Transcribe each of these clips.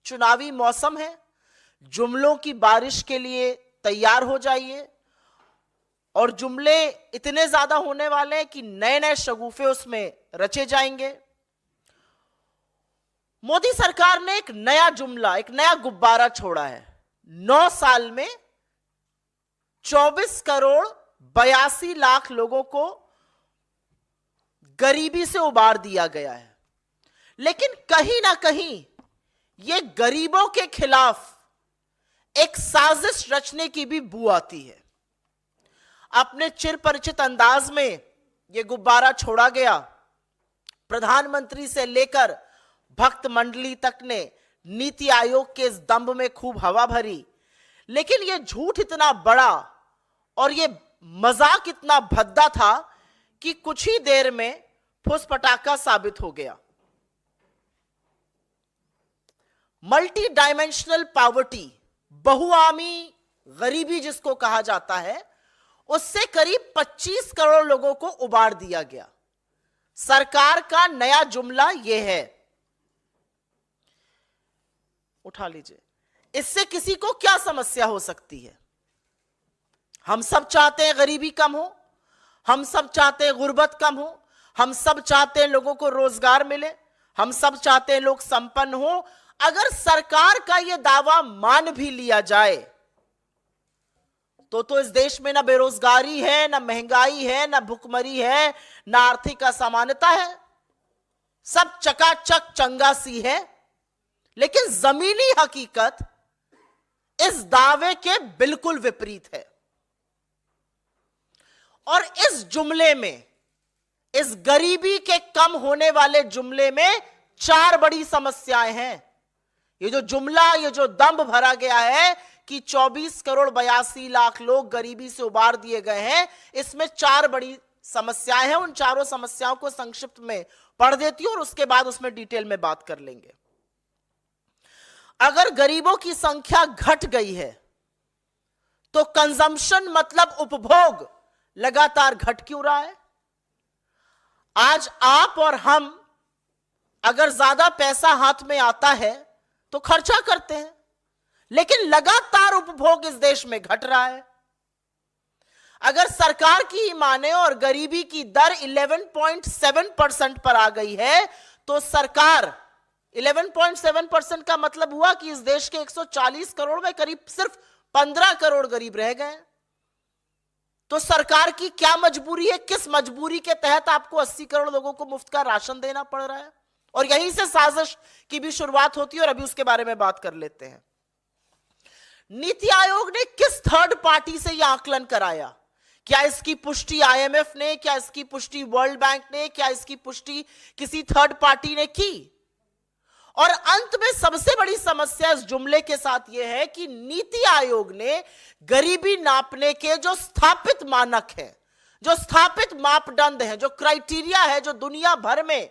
चुनावी मौसम है, जुमलों की बारिश के लिए तैयार हो जाइए। और जुमले इतने ज्यादा होने वाले हैं कि नए नए शगुफे उसमें रचे जाएंगे। मोदी सरकार ने एक नया जुमला, एक नया गुब्बारा छोड़ा है। 9 साल में 24 करोड़ 82 लाख लोगों को गरीबी से उबार दिया गया है। लेकिन कहीं ना कहीं यह गरीबों के खिलाफ एक साजिश रचने की भी बू आती है। अपने चिर परिचित अंदाज में यह गुब्बारा छोड़ा गया। प्रधानमंत्री से लेकर भक्त मंडली तक ने नीति आयोग के इस दंभ में खूब हवा भरी, लेकिन यह झूठ इतना बड़ा और यह मजाक इतना भद्दा था कि कुछ ही देर में फुस पटाखा साबित हो गया। मल्टी डायमेंशनल पॉवर्टी, बहुआमी गरीबी जिसको कहा जाता है, उससे करीब 25 करोड़ लोगों को उबार दिया गया। सरकार का नया जुमला यह है, उठा लीजिए, इससे किसी को क्या समस्या हो सकती है? हम सब चाहते हैं गरीबी कम हो, हम सब चाहते हैं गुर्बत कम हो, हम सब चाहते हैं लोगों को रोजगार मिले, हम सब चाहते हैं लोग संपन्न हो। अगर सरकार का यह दावा मान भी लिया जाए तो इस देश में ना बेरोजगारी है, ना महंगाई है, ना भुखमरी है, ना आर्थिक असमानता है, सब चकाचक चंगा सी है। लेकिन जमीनी हकीकत इस दावे के बिल्कुल विपरीत है। और इस जुमले में, इस गरीबी के कम होने वाले जुमले में 4 बड़ी समस्याएं हैं। ये जो जुमला, ये जो दंभ भरा गया है कि 24 करोड़ 82 लाख लोग गरीबी से उबार दिए गए हैं, इसमें 4 बड़ी समस्याएं हैं। उन चारों समस्याओं को संक्षिप्त में पढ़ देती हूं और उसके बाद उसमें डिटेल में बात कर लेंगे। अगर गरीबों की संख्या घट गई है तो कंजम्पशन मतलब उपभोग लगातार घट क्यों रहा है? आज आप और हम अगर ज्यादा पैसा हाथ में आता है तो खर्चा करते हैं, लेकिन लगातार उपभोग इस देश में घट रहा है। अगर सरकार की ही माने और गरीबी की दर 11.7% पर आ गई है तो सरकार 11.7% का मतलब हुआ कि इस देश के 140 करोड़ में करीब सिर्फ 15 करोड़ गरीब रह गए। तो सरकार की क्या मजबूरी है? किस मजबूरी के तहत आपको 80 करोड़ लोगों को मुफ्त का राशन देना पड़ रहा है? और यहीं से साजिश की भी शुरुआत होती है और अभी उसके बारे में बात कर लेते हैं। नीति आयोग ने किस थर्ड पार्टी से यह आकलन कराया? क्या इसकी पुष्टि आईएमएफ ने, क्या इसकी पुष्टि वर्ल्ड बैंक ने, क्या इसकी पुष्टि किसी थर्ड पार्टी ने की? और अंत में सबसे बड़ी समस्या इस जुमले के साथ यह है कि नीति आयोग ने गरीबी नापने के जो स्थापित मानक है, जो स्थापित मापदंड है, जो क्राइटेरिया है, जो दुनिया भर में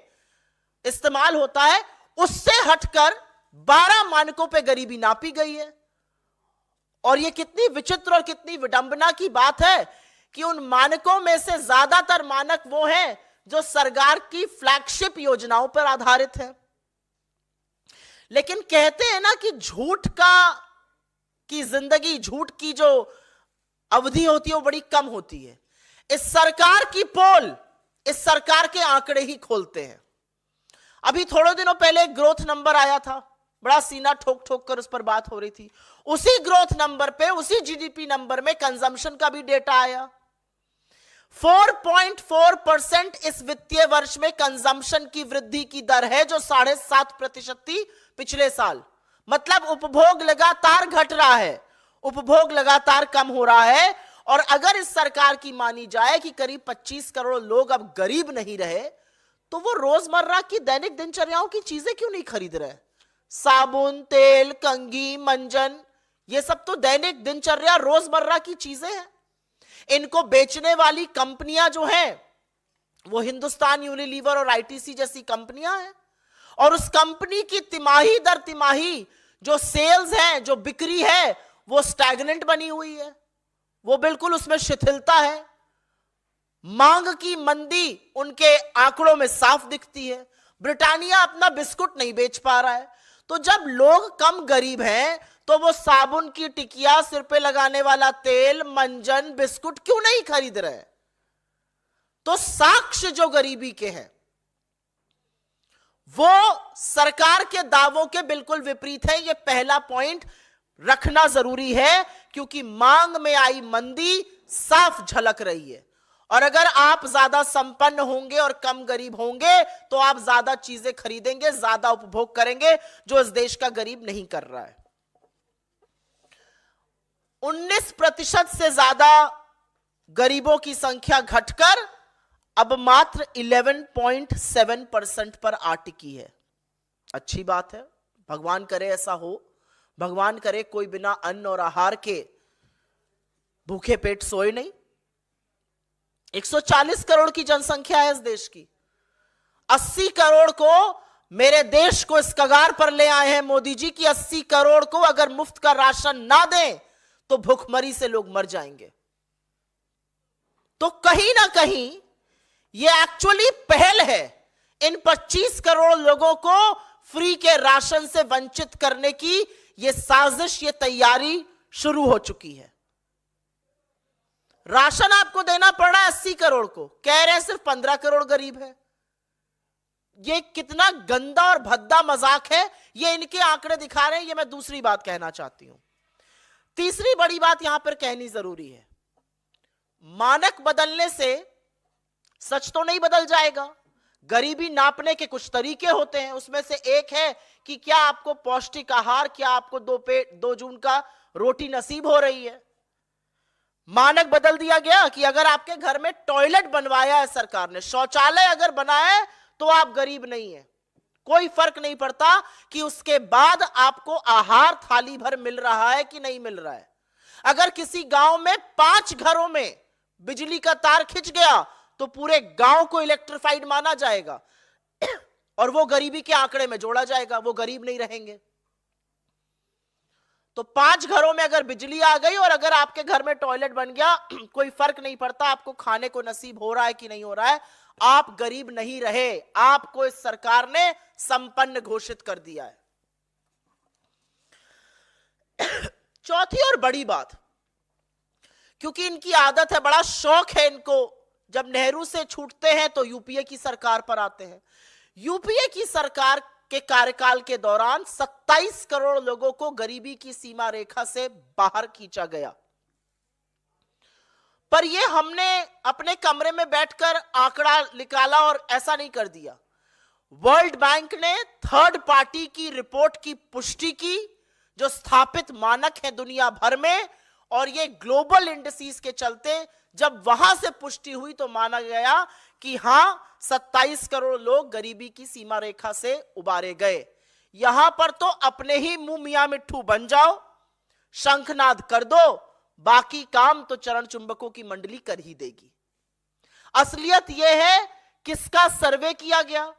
इस्तेमाल होता है, उससे हटकर 12 मानकों पे गरीबी नापी गई है। और यह कितनी विचित्र और कितनी विडंबना की बात है कि उन मानकों में से ज्यादातर मानक वो हैं जो सरकार की फ्लैगशिप योजनाओं पर आधारित है। लेकिन कहते हैं ना कि झूठ की जिंदगी, झूठ की जो अवधि होती है वो बड़ी कम होती है। इस सरकार की पोल इस सरकार के आंकड़े ही खोलते हैं। अभी थोड़े दिनों पहले एक ग्रोथ नंबर आया था, बड़ा सीना ठोक ठोक कर उस पर बात हो रही थी। उसी ग्रोथ नंबर पे, उसी जीडीपी नंबर में कंजम्पशन का भी डेटा आया। 4.4% इस वित्तीय वर्ष में कंजम्पशन की वृद्धि की दर है, जो 7.5% थी पिछले साल। मतलब उपभोग लगातार घट रहा है, उपभोग लगातार कम हो रहा है। और अगर इस सरकार की मानी जाए कि करीब 25 करोड़ लोग अब गरीब नहीं रहे, तो वो रोजमर्रा की दैनिक दिनचर्याओं की चीजें क्यों नहीं खरीद रहे? साबुन, तेल, कंघी, मंजन, ये सब तो दैनिक दिनचर्या रोजमर्रा की चीजें हैं। इनको बेचने वाली कंपनियां जो हैं वो हिंदुस्तान यूनिलीवर और आईटीसी जैसी कंपनियां हैं। और उस कंपनी की तिमाही दर तिमाही जो सेल्स है, जो बिक्री है, वो स्टैग्नेंट बनी हुई है, वो बिल्कुल उसमें शिथिलता है। मांग की मंदी उनके आंकड़ों में साफ दिखती है। ब्रिटानिया अपना बिस्कुट नहीं बेच पा रहा है। तो जब लोग कम गरीब हैं तो वो साबुन की टिकिया, सिर पे लगाने वाला तेल, मंजन, बिस्कुट क्यों नहीं खरीद रहे? तो साक्ष्य जो गरीबी के हैं वो सरकार के दावों के बिल्कुल विपरीत है। ये पहला पॉइंट रखना जरूरी है, क्योंकि मांग में आई मंदी साफ झलक रही है। और अगर आप ज्यादा संपन्न होंगे और कम गरीब होंगे तो आप ज्यादा चीजें खरीदेंगे, ज्यादा उपभोग करेंगे, जो इस देश का गरीब नहीं कर रहा है। 19% से ज्यादा गरीबों की संख्या घटकर अब मात्र 11.7% पर आ टिकी है। अच्छी बात है, भगवान करे ऐसा हो। भगवान करे कोई बिना अन्न और आहार के भूखे पेट सोए नहीं। 140 करोड़ की जनसंख्या है इस देश की। 80 करोड़ को, मेरे देश को इस कगार पर ले आए हैं मोदी जी की 80 करोड़ को अगर मुफ्त का राशन ना दें तो भूखमरी से लोग मर जाएंगे। तो कहीं ना कहीं यह एक्चुअली पहल है इन 25 करोड़ लोगों को फ्री के राशन से वंचित करने की। यह साजिश, यह तैयारी शुरू हो चुकी है। राशन आपको देना पड़ रहा है 80 करोड़ को, कह रहे हैं सिर्फ 15 करोड़ गरीब है। यह कितना गंदा और भद्दा मजाक है, यह इनके आंकड़े दिखा रहे हैं। यह मैं दूसरी बात कहना चाहती हूं। तीसरी बड़ी बात यहां पर कहनी जरूरी है। मानक बदलने से सच तो नहीं बदल जाएगा। गरीबी नापने के कुछ तरीके होते हैं, उसमें से एक है कि क्या आपको पौष्टिक आहार, क्या आपको 2 जून का रोटी नसीब हो रही है। मानक बदल दिया गया कि अगर आपके घर में टॉयलेट बनवाया है सरकार ने, शौचालय अगर बना है, तो आप गरीब नहीं है। कोई फर्क नहीं पड़ता कि उसके बाद आपको आहार थाली भर मिल रहा है कि नहीं मिल रहा है। अगर किसी गांव में 5 घरों में बिजली का तार खिंच गया तो पूरे गांव को इलेक्ट्रिफाइड माना जाएगा और वो गरीबी के आंकड़े में जोड़ा जाएगा, वो गरीब नहीं रहेंगे। तो 5 घरों में अगर बिजली आ गई और अगर आपके घर में टॉयलेट बन गया, कोई फर्क नहीं पड़ता आपको खाने को नसीब हो रहा है कि नहीं हो रहा है, आप गरीब नहीं रहे। आपको इस सरकार ने संपन्न घोषित कर दिया है। चौथी और बड़ी बात, क्योंकि इनकी आदत है, बड़ा शौक है इनको, जब नेहरू से छूटते हैं तो यूपीए की सरकार पर आते हैं। यूपीए की सरकार के कार्यकाल के दौरान 27 करोड़ लोगों को गरीबी की सीमा रेखा से बाहर खींचा गया। पर यह हमने अपने कमरे में बैठकर आंकड़ा निकाला और ऐसा नहीं कर दिया। वर्ल्ड बैंक ने थर्ड पार्टी की रिपोर्ट की पुष्टि की, जो स्थापित मानक है दुनिया भर में, और ये ग्लोबल इंडिसेस के चलते जब वहां से पुष्टि हुई तो माना गया कि हां 27 करोड़ लोग गरीबी की सीमा रेखा से उबारे गए। यहां पर तो अपने ही मुंह मियां मिट्ठू बन जाओ, शंखनाद कर दो, बाकी काम तो चरण चुंबकों की मंडली कर ही देगी। असलियत यह है किसका सर्वे किया गया,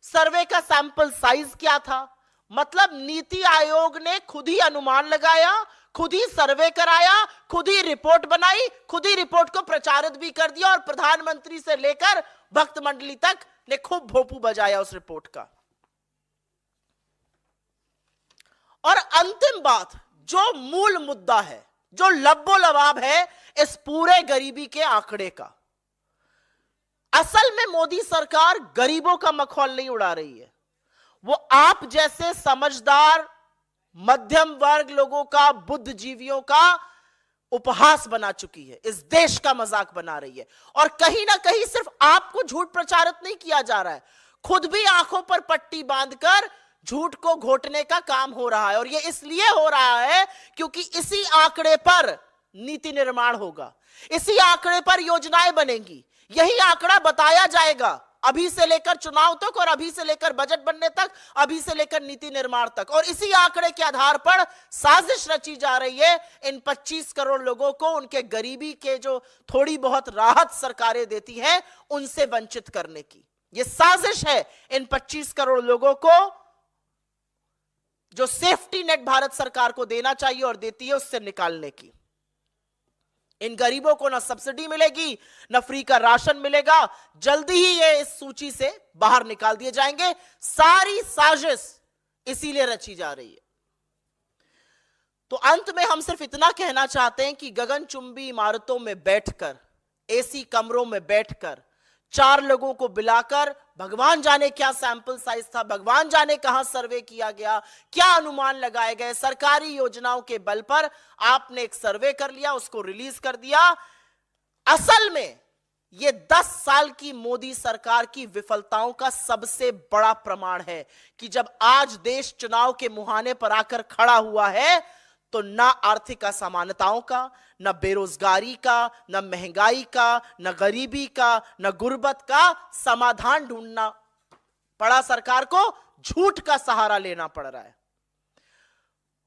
सर्वे का सैंपल साइज क्या था। मतलब नीति आयोग ने खुद ही अनुमान लगाया, खुद ही सर्वे कराया, खुद ही रिपोर्ट बनाई, खुद ही रिपोर्ट को प्रचारित भी कर दिया और प्रधानमंत्री से लेकर भक्त मंडली तक ने खूब भोपू बजाया उस रिपोर्ट का। और अंतिम बात, जो मूल मुद्दा है, जो लब्बो लबाब है इस पूरे गरीबी के आंकड़े का, असल में मोदी सरकार गरीबों का मखौल नहीं उड़ा रही है। वो आप जैसे समझदार मध्यम वर्ग लोगों का, बुद्धिजीवियों का उपहास बना चुकी है, इस देश का मजाक बना रही है। और कहीं ना कहीं सिर्फ आपको झूठ प्रचारित नहीं किया जा रहा है, खुद भी आंखों पर पट्टी बांधकर झूठ को घोटने का काम हो रहा है। और यह इसलिए हो रहा है क्योंकि इसी आंकड़े पर नीति निर्माण होगा, इसी आंकड़े पर योजनाएं बनेंगी, यही आंकड़ा बताया जाएगा अभी से लेकर चुनाव तक और अभी से लेकर बजट बनने तक, अभी से लेकर नीति निर्माण तक। और इसी आंकड़े के आधार पर साजिश रची जा रही है इन 25 करोड़ लोगों को उनके गरीबी के जो थोड़ी बहुत राहत सरकारें देती हैं उनसे वंचित करने की। यह साजिश है इन 25 करोड़ लोगों को जो सेफ्टी नेट भारत सरकार को देना चाहिए और देती है उससे निकालने की। इन गरीबों को ना सब्सिडी मिलेगी, ना फ्री का राशन मिलेगा। जल्दी ही ये इस सूची से बाहर निकाल दिए जाएंगे। सारी साजिश इसीलिए रची जा रही है। तो अंत में हम सिर्फ इतना कहना चाहते हैं कि गगनचुंबी इमारतों में बैठकर, एसी कमरों में बैठकर, 4 लोगों को बुलाकर, भगवान जाने क्या सैंपल साइज था, भगवान जाने कहां सर्वे किया गया, क्या अनुमान लगाए गए, सरकारी योजनाओं के बल पर आपने एक सर्वे कर लिया, उसको रिलीज कर दिया। असल में यह 10 साल की मोदी सरकार की विफलताओं का सबसे बड़ा प्रमाण है कि जब आज देश चुनाव के मुहाने पर आकर खड़ा हुआ है तो ना आर्थिक असमानताओं का, न बेरोजगारी का, न महंगाई का, न गरीबी का, न गुर्बत का समाधान ढूंढना पड़ा सरकार को, झूठ का सहारा लेना पड़ रहा है।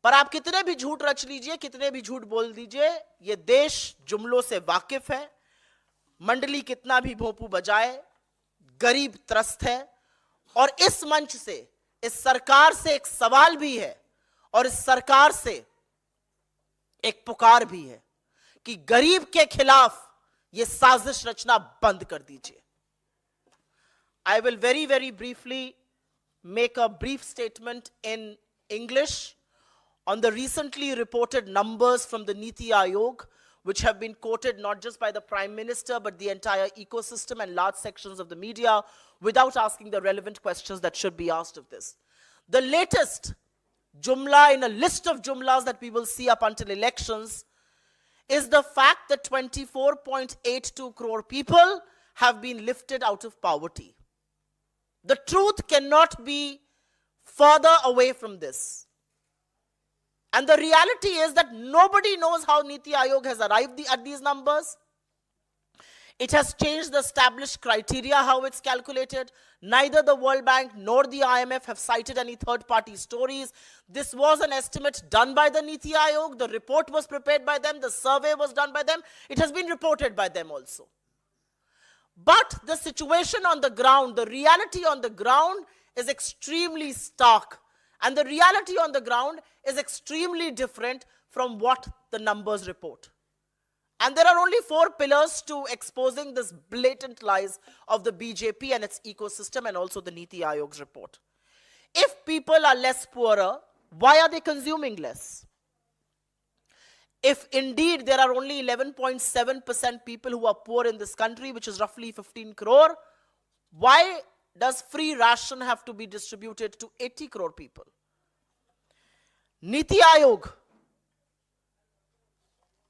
पर आप कितने भी झूठ रच लीजिए, कितने भी झूठ बोल दीजिए, यह देश जुमलों से वाकिफ है। मंडली कितना भी भोंपू बजाए, गरीब त्रस्त है। और इस मंच से, इस सरकार से एक सवाल भी है और इस सरकार से एक पुकार भी है कि गरीब के खिलाफ यह साजिश रचना बंद कर दीजिए। I will very briefly make a brief statement in English on the recently reported numbers from the Niti Aayog, which have been quoted not just by the Prime Minister but the entire ecosystem and large sections of the media, without asking the relevant questions that should be asked of this. The latest jumla in a list of jumlas that we will see up until elections is the fact that 24.82 crore people have been lifted out of poverty. The truth cannot be further away from this. And the reality is that nobody knows how Niti Aayog has arrived at these numbers. It has changed the established criteria how it's calculated. Neither the World Bank nor the IMF have cited any third-party stories. This was an estimate done by the Niti Aayog. The report was prepared by them. The survey was done by them. It has been reported by them also. But the situation on the ground, the reality on the ground is extremely stark. And the reality on the ground is extremely different from what the numbers report. And there are only 4 pillars to exposing this blatant lies of the BJP and its ecosystem and also the Niti Aayog's report. If people are less poorer, why are they consuming less? If indeed there are only 11.7% people who are poor in this country, which is roughly 15 crore, why does free ration have to be distributed to 80 crore people? Niti Aayog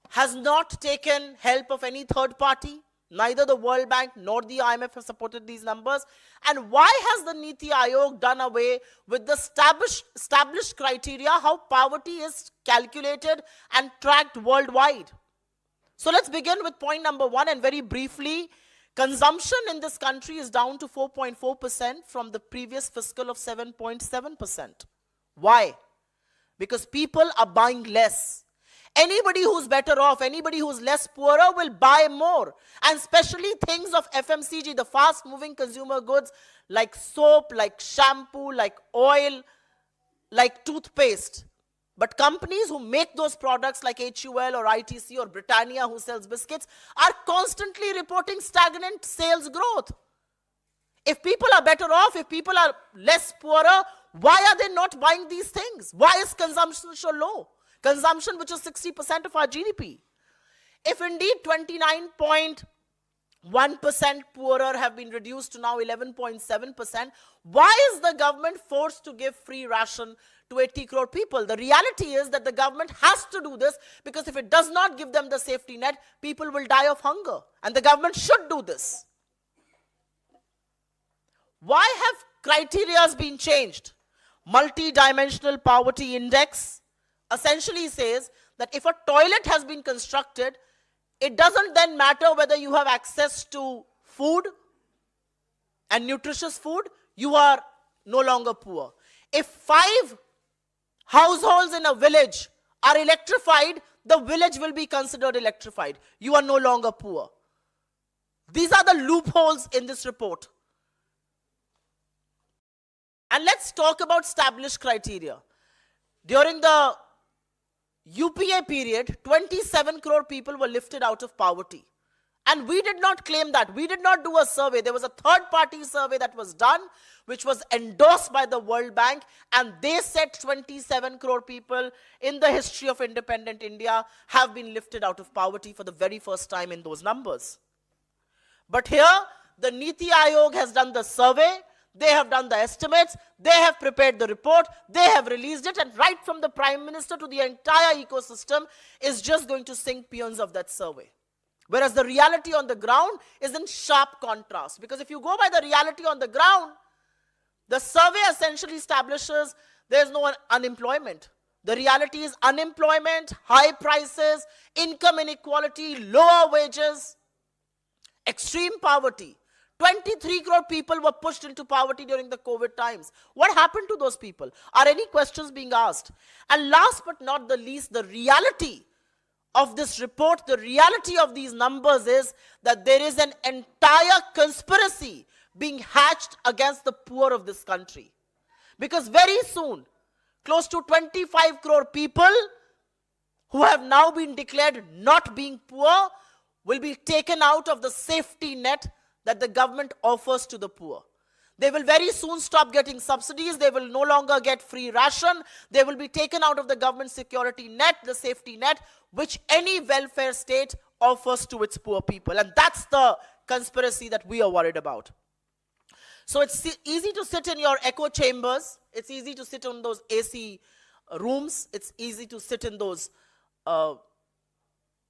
has not taken help of any third party. Neither the World Bank nor the IMF have supported these numbers. And why has the Niti Aayog done away with the established criteria how poverty is calculated and tracked worldwide? So let's begin with point number 1, and very briefly, consumption in this country is down to 4.4% from the previous fiscal of 7.7%. Why? Because people are buying less. Anybody who's better off, anybody who's less poorer will buy more. And especially things of FMCG, the fast-moving consumer goods like soap, like shampoo, like oil, like toothpaste. But companies who make those products like HUL or ITC or Britannia who sells biscuits are constantly reporting stagnant sales growth. If people are better off, if people are less poorer, why are they not buying these things? Why is consumption so low? Consumption, which is 60% of our GDP. If indeed 29.1% poorer have been reduced to now 11.7%, why is the government forced to give free ration to 80 crore people? The reality is that the government has to do this because if it does not give them the safety net, people will die of hunger. And the government should do this. Why have criteria been changed? Multi-dimensional poverty index essentially says that if a toilet has been constructed, it doesn't then matter whether you have access to food and nutritious food, you are no longer poor. If 5 households in a village are electrified, the village will be considered electrified. You are no longer poor. These are the loopholes in this report. And let's talk about established criteria. During the UPA period, 27 crore people were lifted out of poverty. And we did not claim that. We did not do a survey. There was a third-party survey that was done, which was endorsed by the World Bank, and they said 27 crore people in the history of independent India have been lifted out of poverty for the very first time in those numbers. But here, the Niti Aayog has done the survey, they have done the estimates, they have prepared the report, they have released it, and right from the Prime Minister to the entire ecosystem is just going to sing peons of that survey. Whereas the reality on the ground is in sharp contrast. Because if you go by the reality on the ground, the survey essentially establishes there's no unemployment. The reality is unemployment, high prices, income inequality, lower wages, extreme poverty. 23 crore people were pushed into poverty during the COVID times. What happened to those people? Are any questions being asked? And last but not the least, the reality of this report, the reality of these numbers is that there is an entire conspiracy being hatched against the poor of this country. Because very soon, close to 25 crore people who have now been declared not being poor will be taken out of the safety net that the government offers to the poor. They will very soon stop getting subsidies. They will no longer get free ration. They will be taken out of the government security net, the safety net, which any welfare state offers to its poor people. And that's the conspiracy that we are worried about. So it's easy to sit in your echo chambers. It's easy to sit in those AC rooms. It's easy to sit in those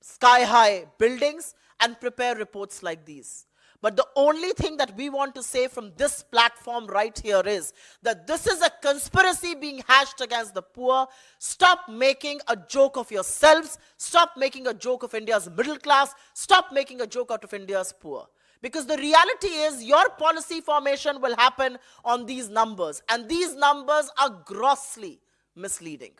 sky-high buildings and prepare reports like these. But the only thing that we want to say from this platform right here is that this is a conspiracy being hatched against the poor. Stop making a joke of yourselves. Stop making a joke of India's middle class. Stop making a joke out of India's poor. Because the reality is your policy formation will happen on these numbers. And these numbers are grossly misleading.